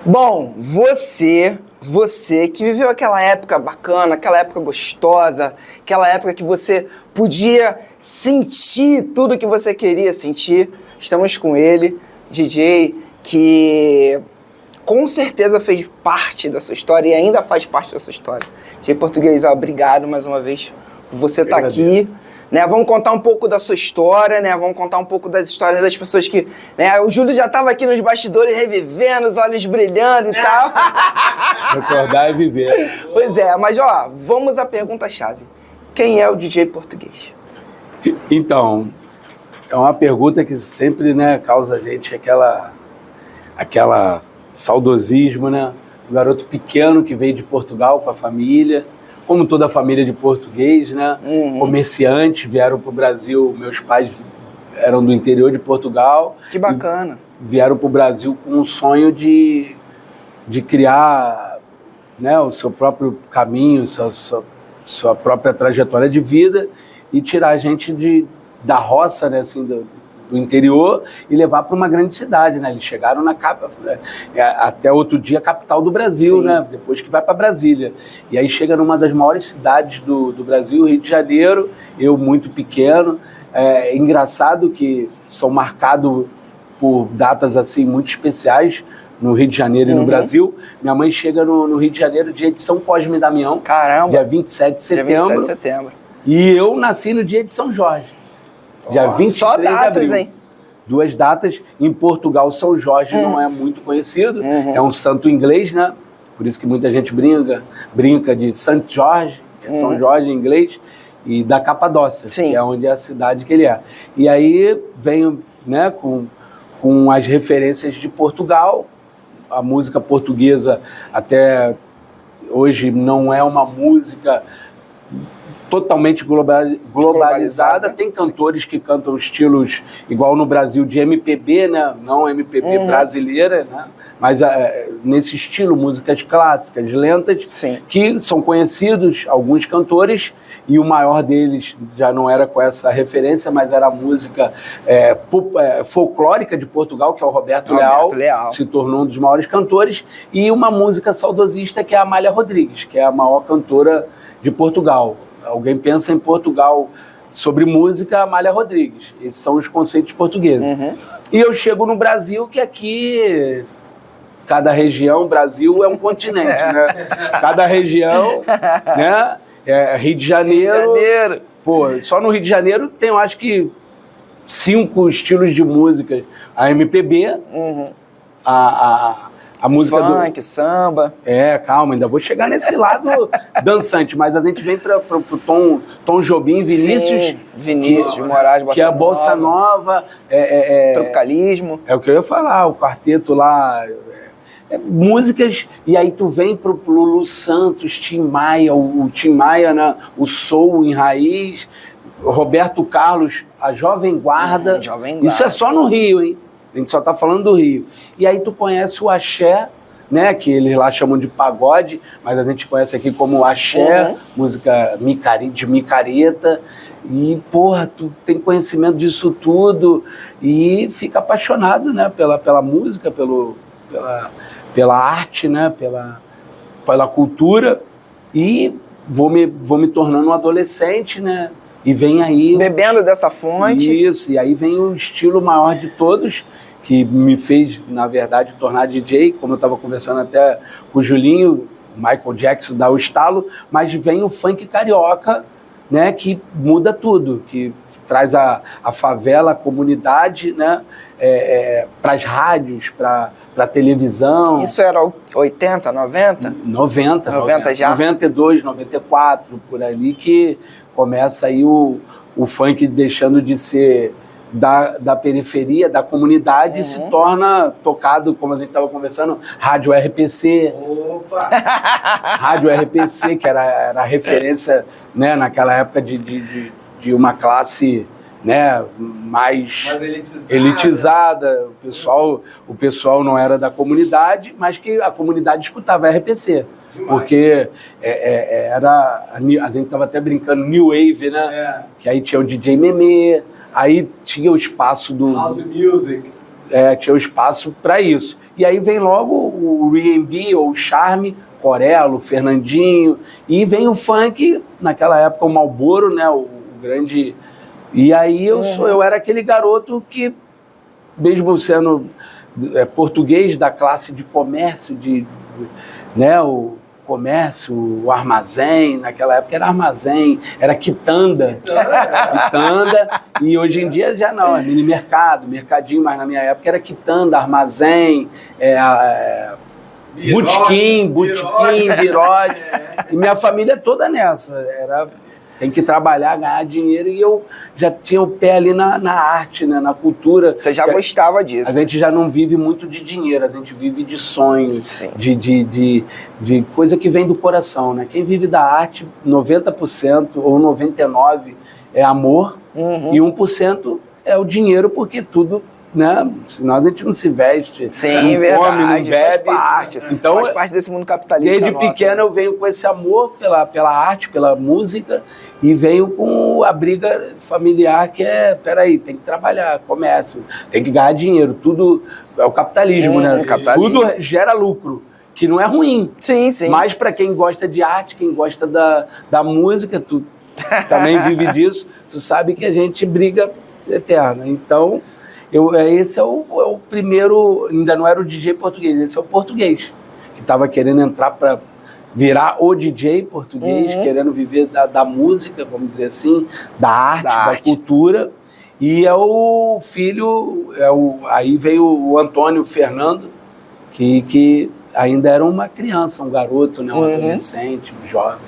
Bom, você que viveu aquela época bacana, aquela época gostosa, aquela época que você podia sentir tudo que você queria sentir, estamos com ele, DJ, que com certeza fez parte da sua história e ainda faz parte da sua história. DJ Português, obrigado mais uma vez por você estar aqui. Né, vamos contar um pouco da sua história, né? Vamos contar um pouco das histórias das pessoas que... Né, o Júlio já estava aqui nos bastidores revivendo, os olhos brilhando e tal. Recordar e viver. Pois é, mas ó, vamos à pergunta-chave. Quem é o DJ Português? Então, é uma pergunta que sempre, né, causa a gente aquela saudosismo, né? Um garoto pequeno que veio de Portugal com a família, como toda a família de português, né? Comerciantes, vieram para o Brasil, meus pais eram do interior de Portugal. Que bacana. Vieram para o Brasil com um sonho de criar, né, o seu próprio caminho, sua própria trajetória de vida e tirar a gente da roça, né, assim, do interior e levar para uma grande cidade, né? Eles chegaram na até outro dia capital do Brasil, sim, né? Depois que vai para Brasília. E aí chega numa das maiores cidades do Brasil, Rio de Janeiro, eu muito pequeno. É engraçado que são marcados por datas assim muito especiais no Rio de Janeiro e no Brasil. Minha mãe chega no Rio de Janeiro dia de São Cosme e Damião. Caramba! Dia 27 de setembro. Dia 27 de setembro. E eu nasci no dia de São Jorge. Dia 23 só datas, de abril. Hein? Duas datas. Em Portugal, São Jorge não é muito conhecido. É um santo inglês, né? Por isso que muita gente brinca de St. George, que é São Jorge em inglês, e da Capadócia, sim, que é onde é a cidade que ele é. E aí venho, né, com as referências de Portugal. A música portuguesa até hoje não é uma música totalmente globalizada. Tem cantores, sim, que cantam estilos igual no Brasil de MPB, né? Não MPB brasileira, né? Mas nesse estilo, músicas clássicas, lentas, sim, que são conhecidos, alguns cantores, e o maior deles já não era com essa referência, mas era a música folclórica de Portugal, que é o Roberto Leal, se tornou um dos maiores cantores, e uma música saudosista que é a Amália Rodrigues, que é a maior cantora de Portugal. Alguém pensa em Portugal sobre música, Amália Rodrigues. Esses são os conceitos portugueses. E eu chego no Brasil, que aqui, cada região, Brasil é um continente, né? Cada região, né? Rio de Janeiro. Pô, só no Rio de Janeiro tem, eu acho que, 5 estilos de música. A MPB, a música funk, samba. Calma, ainda vou chegar nesse lado dançante, mas a gente vem para o Tom Jobim, Vinícius. Sim, Vinícius de Moraes, Bossa Nova. Que é a Bossa Nova. Tropicalismo. É o que eu ia falar, o quarteto lá. Músicas, e aí tu vem pro Lulu Santos, Tim Maia, o Tim Maia, né, o soul em raiz, Roberto Carlos, a Jovem Guarda. Jovem Guarda. Isso é só no Rio, hein? A gente só tá falando do Rio. E aí tu conhece o axé, né, que eles lá chamam de pagode, mas a gente conhece aqui como axé, música de micareta. E, porra, tu tem conhecimento disso tudo e fica apaixonado, né, pela música, pela arte, né, pela cultura, e vou me tornando um adolescente, né, e vem aí... Bebendo dessa fonte. Isso, e aí vem o estilo maior de todos, que me fez, na verdade, tornar DJ, como eu estava conversando até com o Julinho, Michael Jackson dá o estalo, mas vem o funk carioca, né, que muda tudo, que traz a favela, a comunidade, né, para as rádios, para a televisão. Isso era 80, 90? 90 já? 92, 94, por ali, que começa aí o funk deixando de ser da periferia, da comunidade, e se torna tocado, como a gente estava conversando, rádio RPC. Opa! Rádio RPC, que era a referência, né, naquela época de uma classe, né, mais elitizada. O pessoal não era da comunidade, mas que a comunidade escutava RPC. Demais. Porque a gente estava até brincando, New Wave, né? Que aí tinha o DJ Memê, aí tinha o espaço do... House Music. tinha o espaço para isso. E aí vem logo o R&B ou o Charme, Corelo, Fernandinho, e vem o funk, naquela época o Marlboro, né, o grande... E aí eu era aquele garoto que, mesmo sendo português da classe de comércio, né, o comércio, o armazém, naquela época era armazém, era quitanda, e hoje em dia já não, é mini mercado, mercadinho, mas na minha época era quitanda, armazém, botequim, birode, e minha família toda nessa, tem que trabalhar, ganhar dinheiro, e eu já tinha o pé ali na arte, né, na cultura. Você já gostava disso? A gente já não vive muito de dinheiro, a gente vive de sonhos, de coisa que vem do coração, né? Quem vive da arte, 90% ou 99% é amor, e 1% é o dinheiro, porque tudo... Né? Senão a gente não se veste, sim, não come, não bebe. Faz parte desse mundo capitalista. Desde pequeno eu venho com esse amor pela arte, pela música, e venho com a briga familiar que peraí, tem que trabalhar, comércio, tem que ganhar dinheiro, tudo é o capitalismo, né? Capitalismo. Tudo gera lucro, que não é ruim. Sim, sim. Mas para quem gosta de arte, quem gosta da música, tu também vive disso, tu sabe que a gente briga eterna. Então... esse é o primeiro, ainda não era o DJ português, esse é o português, que estava querendo entrar para virar o DJ português, querendo viver da música, vamos dizer assim, da arte, da cultura, e é o filho, aí veio o Antônio Fernando, que ainda era uma criança, um garoto, né, um adolescente, um jovem.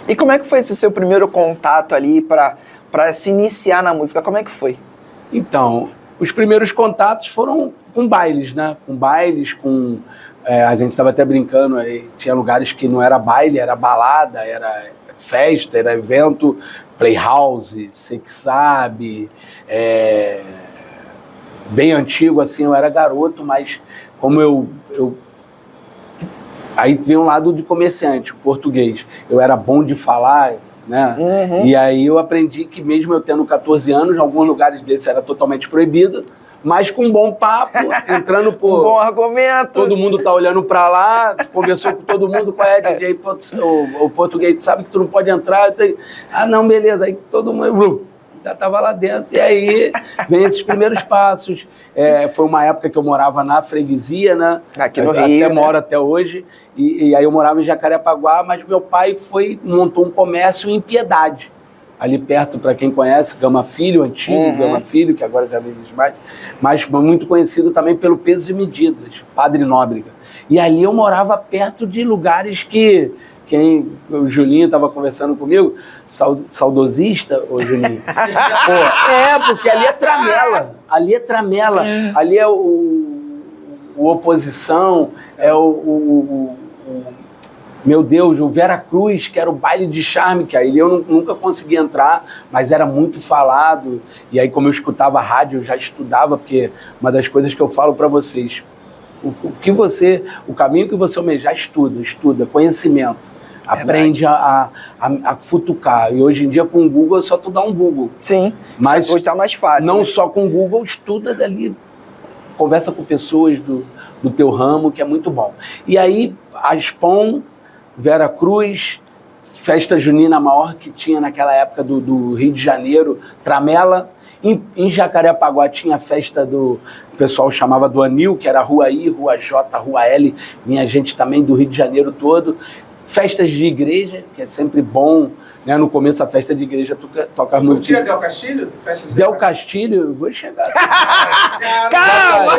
E como é que foi esse seu primeiro contato ali para se iniciar na música? Como é que foi? Então... Os primeiros contatos foram com bailes, né? Com bailes, a gente estava até brincando, tinha lugares que não era baile, era balada, era festa, era evento, playhouse, você que sabe, bem antigo, assim, eu era garoto, mas como eu aí vem um lado de comerciante, o português, eu era bom de falar, né? E aí eu aprendi que mesmo eu tendo 14 anos, em alguns lugares desses era totalmente proibido, mas com um bom papo, entrando por... Um bom argumento. Todo mundo tá olhando pra lá, conversou com todo mundo, qual é, DJ, o português, tu sabe que tu não pode entrar, não, beleza, aí todo mundo já tava lá dentro, e aí vem esses primeiros passos. Foi uma época que eu morava na freguesia, né? Aqui no Rio, até moro até hoje. E aí eu morava em Jacarepaguá, mas meu pai montou um comércio em Piedade, ali perto, para quem conhece, Gama Filho, antigo Gama Filho, que agora já não existe mais, mas muito conhecido também pelo Pesos e Medidas, Padre Nóbrega. E ali eu morava perto de lugares que o Julinho estava conversando comigo, saudosista, ô Julinho? Porque ali é tramela, ali é o Oposição, meu Deus, o Vera Cruz, que era o baile de charme, que aí eu nunca consegui entrar, mas era muito falado, e aí como eu escutava rádio, eu já estudava, porque uma das coisas que eu falo para vocês, o caminho que você almejar, estuda, conhecimento, aprende a futucar, e hoje em dia com o Google é só tu dar um Google. Sim, mas hoje tá mais fácil. Não só com o Google, estuda dali, conversa com pessoas do teu ramo, que é muito bom. E aí, a Spon, Vera Cruz, festa junina maior que tinha naquela época do Rio de Janeiro, Tramela. Em Jacarepaguá tinha a festa o pessoal chamava do Anil, que era Rua I, Rua J, Rua L, minha gente também do Rio de Janeiro todo. Festas de igreja, que é sempre bom, né? No começo a festa de igreja toca as músicas. Tinha Del Castilho? Del Castilho, vou chegar. Calma!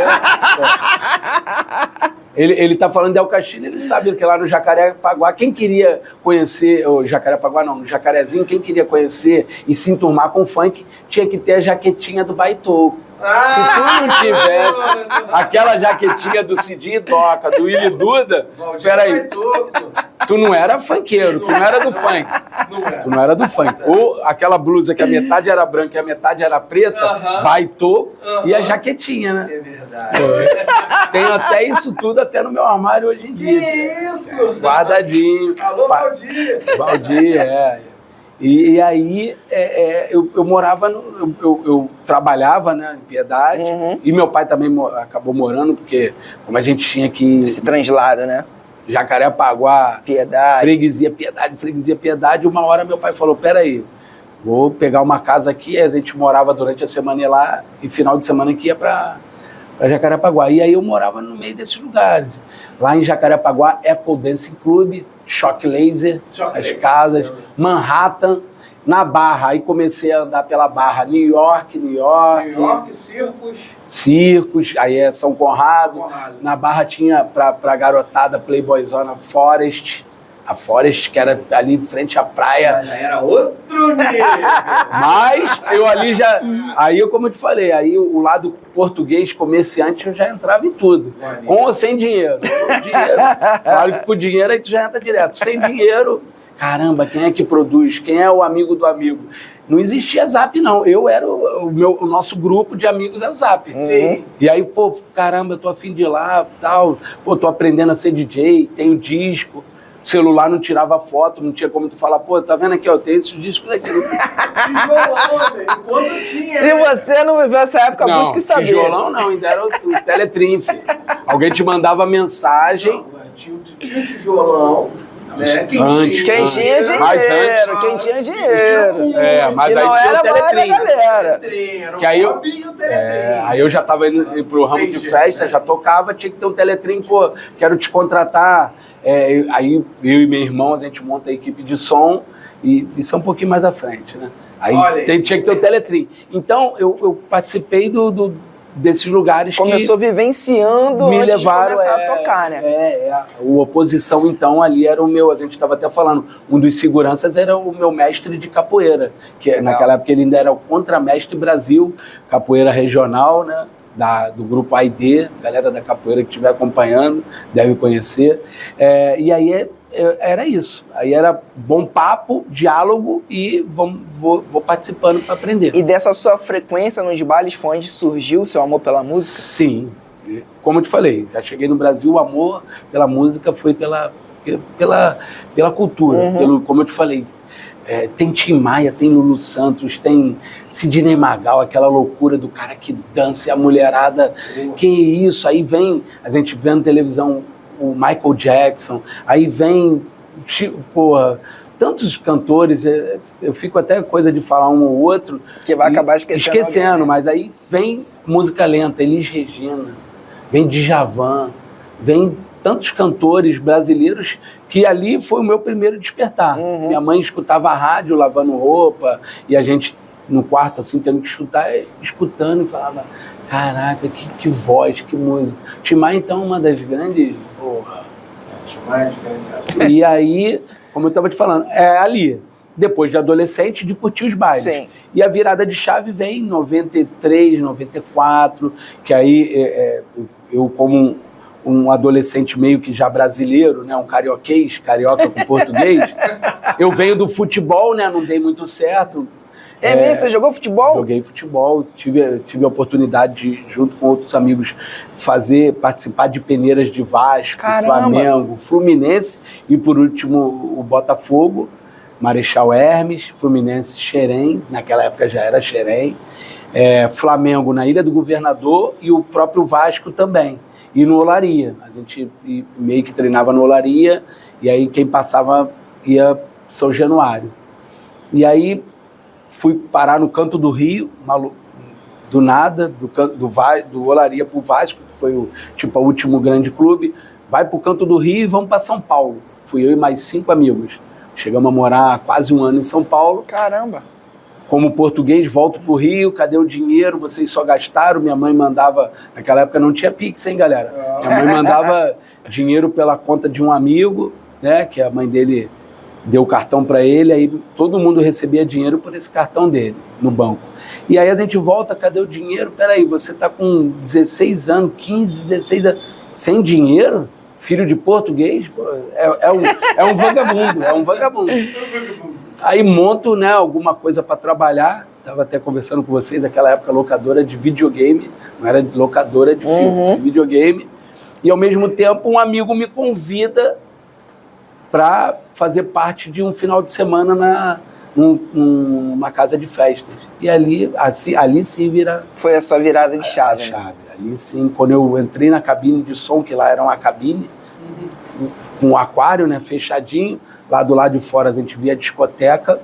Ele tá falando de Del Castilho, ele sabe que lá no Jacarepaguá, quem queria conhecer, o Jacarepaguá não, no Jacarezinho, quem queria conhecer e se enturmar com funk, tinha que ter a jaquetinha do Baitoco. Se tu não tivesse aquela jaquetinha do Cidinho Toca, do Willy Duda, peraí, tu não era funkeiro, tu não era do funk. Tu não era do funk. Ou aquela blusa que a metade era branca e a metade era preta, Baitoco, e a jaquetinha, né? É verdade. Tenho até isso tudo até no meu armário hoje em dia. Que isso? Guardadinho. Alô, Valdir. Valdir, E aí eu morava, eu trabalhava, né, em Piedade, e meu pai também acabou morando, porque como a gente tinha que... Esse translado, né? Jacarepaguá, Piedade. freguesia Piedade, uma hora meu pai falou, peraí, vou pegar uma casa aqui, a gente morava durante a semana lá, e final de semana que ia para Jacarepaguá. E aí eu morava no meio desses lugares. Lá em Jacarepaguá, Apple Dancing Club, Choque Laser, as casas, Manhattan, na Barra. Aí comecei a andar pela Barra, New York, Circus, aí é São Conrado. Na Barra tinha pra garotada Playboyzona Forest. A Forest, que era ali em frente à praia. Mas aí era outro nível. Mas eu ali já... Aí, como eu te falei, aí o lado português, comerciante, eu já entrava em tudo. Com ou sem dinheiro. Com dinheiro. Claro que com dinheiro aí tu já entra direto. Sem dinheiro, caramba, quem é que produz? Quem é o amigo do amigo? Não existia Zap, não. Eu era o nosso grupo de amigos é o Zap. Sim. E aí, pô, caramba, eu tô afim de ir lá, tal. Pô, tô aprendendo a ser DJ, tenho disco. Celular não tirava foto, não tinha como tu falar, pô, tá vendo aqui, ó, tem esses discos aqui. Quando tinha. Se você não viveu essa época, não, busque saber. Tijolão não, ainda era o Teletrim, filho. Alguém te mandava mensagem. Não, tinha o tijolão. Né? Quem tinha dinheiro, quem tinha dinheiro. Mas que aí não era a maioria da galera. Que aí eu já tava indo pro ramo de festa, já tocava, tinha que ter um Teletrim, pô, quero te contratar. Aí eu e meu irmão, a gente monta a equipe de som e isso é um pouquinho mais à frente, né? Aí tinha que ter o Teletrim. Então, eu participei desses lugares começou vivenciando me antes levaram, de começar a tocar, né? O Oposição, então, ali era o meu, a gente estava até falando, um dos seguranças era o meu mestre de capoeira, que naquela época ele ainda era o Contramestre Brasil, capoeira regional, né? Do grupo AID, galera da capoeira que estiver acompanhando deve conhecer. E aí era isso. Aí era bom papo, diálogo e vou participando para aprender. E dessa sua frequência nos bailes foi onde surgiu o seu amor pela música? Sim. Como eu te falei, já cheguei no Brasil, o amor pela música foi pela cultura. Como eu te falei, tem Tim Maia, tem Lulu Santos, tem Sidney Magal, aquela loucura do cara que dança e a mulherada. Que isso? Aí vem, a gente vê na televisão o Michael Jackson, aí vem, porra, tantos cantores, eu fico até coisa de falar um ou outro. Que vai acabar esquecendo alguém, né? Mas aí vem música lenta, Elis Regina, vem Djavan, vem tantos cantores brasileiros que ali foi o meu primeiro despertar. Minha mãe escutava a rádio lavando roupa e a gente no quarto assim tendo que escutando e falava, caraca, que voz, que música. Tim Maia então uma das grandes, porra. Tim Maia é diferenciado. E aí, como eu estava te falando, ali, depois de adolescente, de curtir os bailes. Sim. E a virada de chave vem em 93, 94, que aí eu como um adolescente meio que já brasileiro, né, um carioca com português, eu venho do futebol, né, não dei muito certo. Mesmo? Você jogou futebol? Joguei futebol, tive a oportunidade de, junto com outros amigos, participar de peneiras de Vasco, Caramba. Flamengo, Fluminense e, por último, o Botafogo, Marechal Hermes, Fluminense Xerém, naquela época já era Xerém, Flamengo na Ilha do Governador e o próprio Vasco também. E no Olaria, a gente meio que treinava no Olaria, e aí quem passava ia São Januário. E aí fui parar no Canto do Rio, do nada, do Olaria pro Vasco, que foi o último grande clube, vai pro Canto do Rio e vamos para São Paulo. Fui eu e mais 5 amigos. Chegamos a morar quase 1 ano em São Paulo. Caramba! Como português, volto pro Rio, cadê o dinheiro? Vocês só gastaram? Minha mãe mandava... Naquela época não tinha Pix, hein, galera? Minha mãe mandava dinheiro pela conta de um amigo, né? Que a mãe dele deu o cartão para ele, aí todo mundo recebia dinheiro por esse cartão dele, no banco. E aí a gente volta, cadê o dinheiro? Peraí, você tá com 16 anos, 15, 16 anos, sem dinheiro? Filho de português? Pô, é um vagabundo. Aí monto, né, alguma coisa para trabalhar. Estava até conversando com vocês, naquela época locadora de videogame, não era locadora de filme, de videogame. E ao mesmo tempo um amigo me convida para fazer parte de um final de semana numa casa de festas. E ali sim vira Foi a sua virada de a chave, né? chave. Ali sim, quando eu entrei na cabine de som, que lá era uma cabine, com um aquário, né, fechadinho, lá do lado de fora a gente via a discoteca,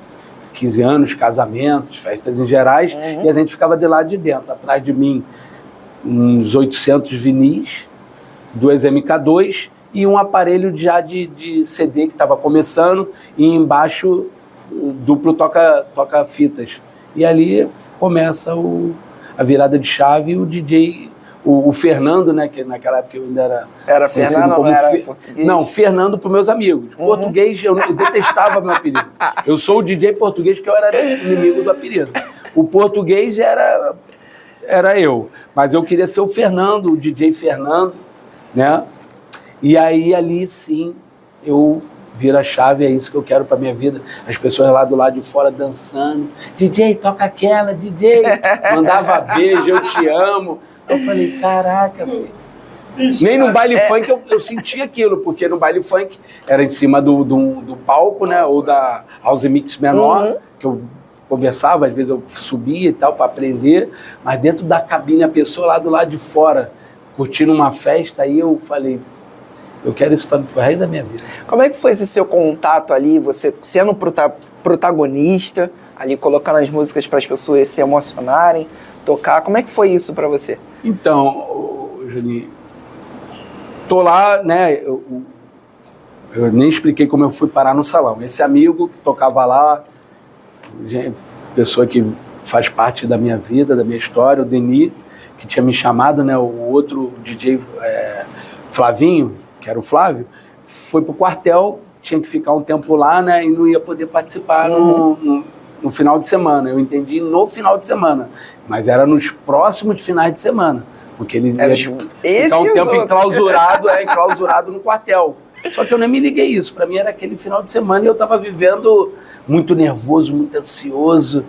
15 anos, casamentos, festas em gerais, e a gente ficava de lado de dentro. Atrás de mim, uns 800 vinis, 2 MK2 e um aparelho já de CD que estava começando, e embaixo duplo toca-fitas. E ali começa a virada de chave, e o DJ, o Fernando, né, que naquela época eu ainda era... Era Fernando, não era português? Não, Fernando para meus amigos. Português, eu detestava meu apelido. Eu sou o DJ português, que eu era inimigo do apelido. O português era eu. Mas eu queria ser o Fernando, o DJ Fernando, né? E aí, ali sim, eu viro a chave, é isso que eu quero pra minha vida. As pessoas lá do lado de fora dançando. DJ, toca aquela, DJ. Mandava beijo, eu te amo. Eu falei, caraca, filho. Nem no baile funk eu senti aquilo, porque no baile funk era em cima do palco, né? Ou da house mix menor, que eu conversava, às vezes eu subia e tal, para aprender. Mas dentro da cabine, a pessoa lá do lado de fora, curtindo uma festa, aí eu falei, eu quero isso para o resto da minha vida. Como é que foi esse seu contato ali, você sendo protagonista, ali colocando as músicas para as pessoas se emocionarem, tocar, como é que foi isso para você? Então, Juninho, tô lá, né, eu nem expliquei como eu fui parar no salão. Esse amigo que tocava lá, pessoa que faz parte da minha vida, da minha história, o Denis, que tinha me chamado, né, o outro DJ Flavinho, que era o Flávio, foi pro quartel, tinha que ficar um tempo lá, né, e não ia poder participar no final de semana. Eu entendi no final de semana, mas era nos próximos finais de semana, porque ele ia ficar um tempo enclausurado no quartel. Só que eu nem me liguei isso, para mim era aquele final de semana e eu estava vivendo muito nervoso, muito ansioso,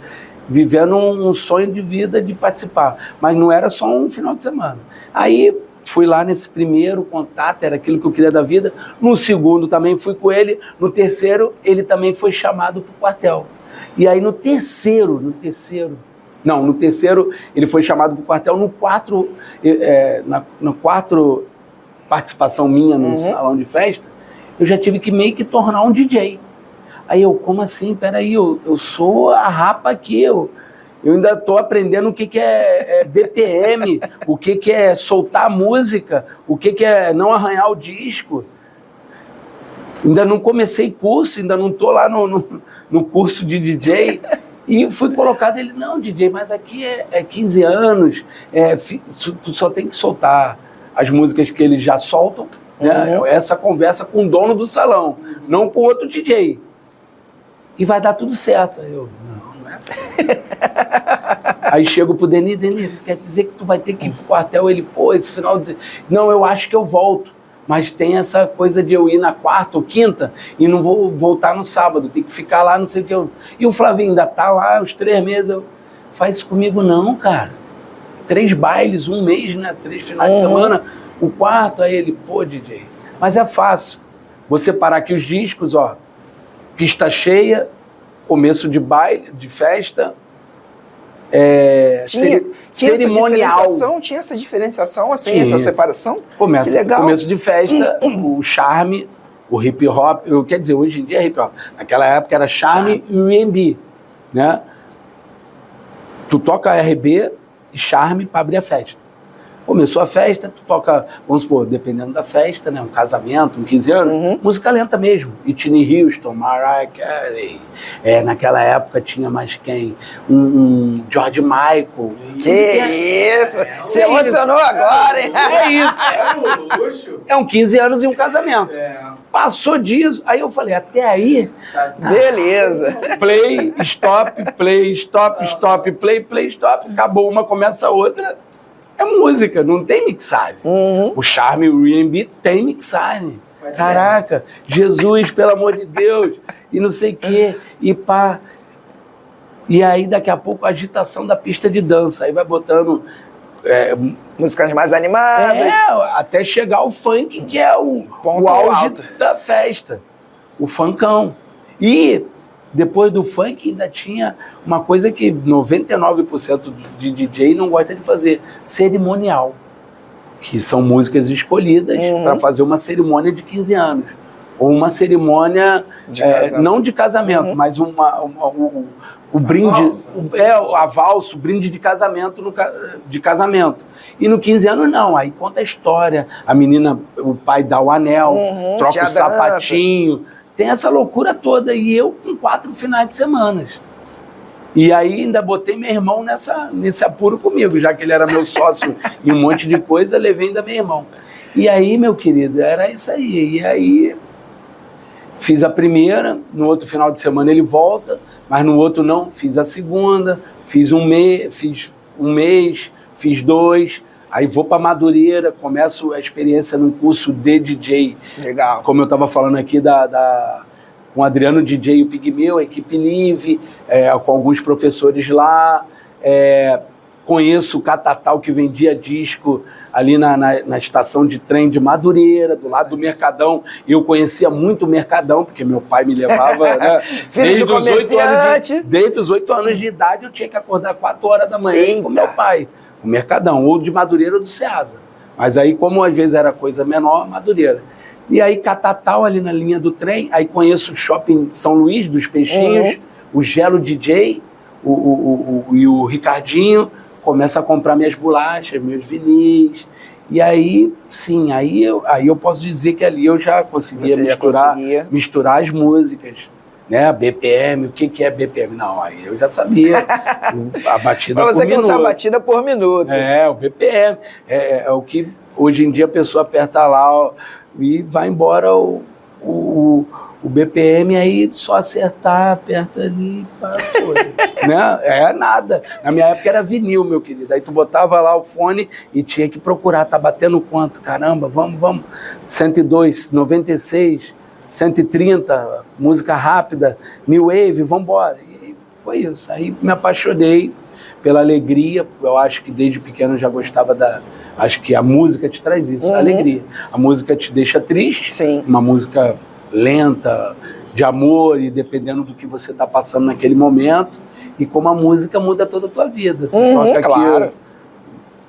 vivendo um sonho de vida de participar, mas não era só um final de semana. Aí fui lá nesse primeiro contato, era aquilo que eu queria da vida. No segundo também fui com ele. No terceiro, ele também foi chamado para o quartel. E aí no terceiro ele foi chamado para o quartel. No quarto participação minha no salão de festa, eu já tive que meio que tornar um DJ. Aí eu, como assim? Peraí, eu sou a rapa aqui, eu ainda estou aprendendo o que é BPM, o que é soltar a música, o que é não arranhar o disco. Ainda não comecei curso, ainda não estou lá no curso de DJ. E fui colocado, ele, não, DJ, mas aqui é 15 anos, tu só tem que soltar as músicas que eles já soltam, né? Essa conversa com o dono do salão, não com outro DJ. E vai dar tudo certo. Aí eu, não é assim. Aí chego pro Denis, quer dizer que tu vai ter que ir pro quartel? Ele, pô, esse final de... Não, eu acho que eu volto. Mas tem essa coisa de eu ir na quarta ou quinta e não vou voltar no sábado, tem que ficar lá, não sei o que. E o Flavinho ainda tá lá, os 3 meses. Faz isso comigo não, cara. 3 bailes, 1 mês, né? 3 finais de semana. O quarto, aí ele, pô, DJ. Mas é fácil. Vou separar aqui os discos, ó. Pista cheia, começo de baile, de festa, cerimonial. Tinha essa diferenciação, assim, essa separação? Que legal. Começo de festa, o charme, o hip hop, quer dizer, hoje em dia é hip hop. Naquela época era charme e R&B, né? Tu toca RB e charme para abrir a festa. Começou a festa, tu toca, vamos supor, dependendo da festa, né? Um casamento, 15 anos, música lenta mesmo. Whitney Houston, Mariah Carey. Naquela época tinha mais quem? Um George Michael. Que isso! Você emocionou agora, hein? É isso. É um 15 anos e um casamento. Passou disso, aí eu falei, até aí... Beleza. Play, stop, play, stop, stop, play, stop. Acabou uma, começa a outra... É música, não tem mixagem. O charme, o R&B tem mixagem. Caraca, Jesus, pelo amor de Deus, e não sei o quê, e pá. E aí, daqui a pouco, a agitação da pista de dança. Aí vai botando... músicas mais animadas. Até chegar o funk, que é o auge da festa. O funkão. E depois do funk ainda tinha uma coisa que 99% de DJ não gosta de fazer, cerimonial, que são músicas escolhidas para fazer uma cerimônia de 15 anos. Ou uma cerimônia, não de casamento, mas o brinde, a valsa, o brinde de casamento, E no 15 anos não, aí conta a história, a menina, o pai dá o anel, troca o sapatinho, tem essa loucura toda, e eu com 4 finais de semana. E aí ainda botei meu irmão nesse apuro comigo, já que ele era meu sócio em um monte de coisa, levei ainda meu irmão. E aí, meu querido, era isso aí. E aí fiz a primeira, no outro final de semana ele volta, mas no outro não, fiz a segunda, fiz um mês, fiz 2, aí vou para Madureira, começo a experiência num curso de DJ. Legal. Como eu estava falando aqui com o Adriano DJ e o Pigmeu, a equipe Live, com alguns professores lá, conheço o Catatal que vendia disco ali na estação de trem de Madureira, do lado do Mercadão. Eu conhecia muito o Mercadão, porque meu pai me levava, né? Filho de comerciante. Desde os 8 anos de idade eu tinha que acordar 4 horas da manhã com meu pai. O Mercadão, ou de Madureira ou do Ceasa. Mas aí, como às vezes era coisa menor, Madureira. E aí, Catatal, ali na linha do trem, aí conheço o Shopping São Luís, dos Peixinhos, o Gelo DJ, e o Ricardinho, começa a comprar minhas bolachas, meus vinis. E aí, sim, aí eu posso dizer que ali eu já conseguia misturar as músicas. Né, BPM, o que é BPM? Não, aí eu já sabia a batida por minuto. Pra você que não sabe, batida por minuto. O BPM. É o que hoje em dia a pessoa aperta lá, ó, e vai embora o BPM, aí só acertar, aperta ali, foi. Né? Nada. Na minha época era vinil, meu querido. Aí tu botava lá o fone e tinha que procurar, tá batendo quanto? Caramba, vamos. 102, 96, 130, música rápida, New Wave, vambora. E foi isso. Aí me apaixonei pela alegria. Eu acho que desde pequeno eu já gostava acho que a música te traz isso, a alegria. A música te deixa triste, sim, uma música lenta, de amor, e dependendo do que você está passando naquele momento, e como a música muda toda a tua vida. Tu toca claro. aqui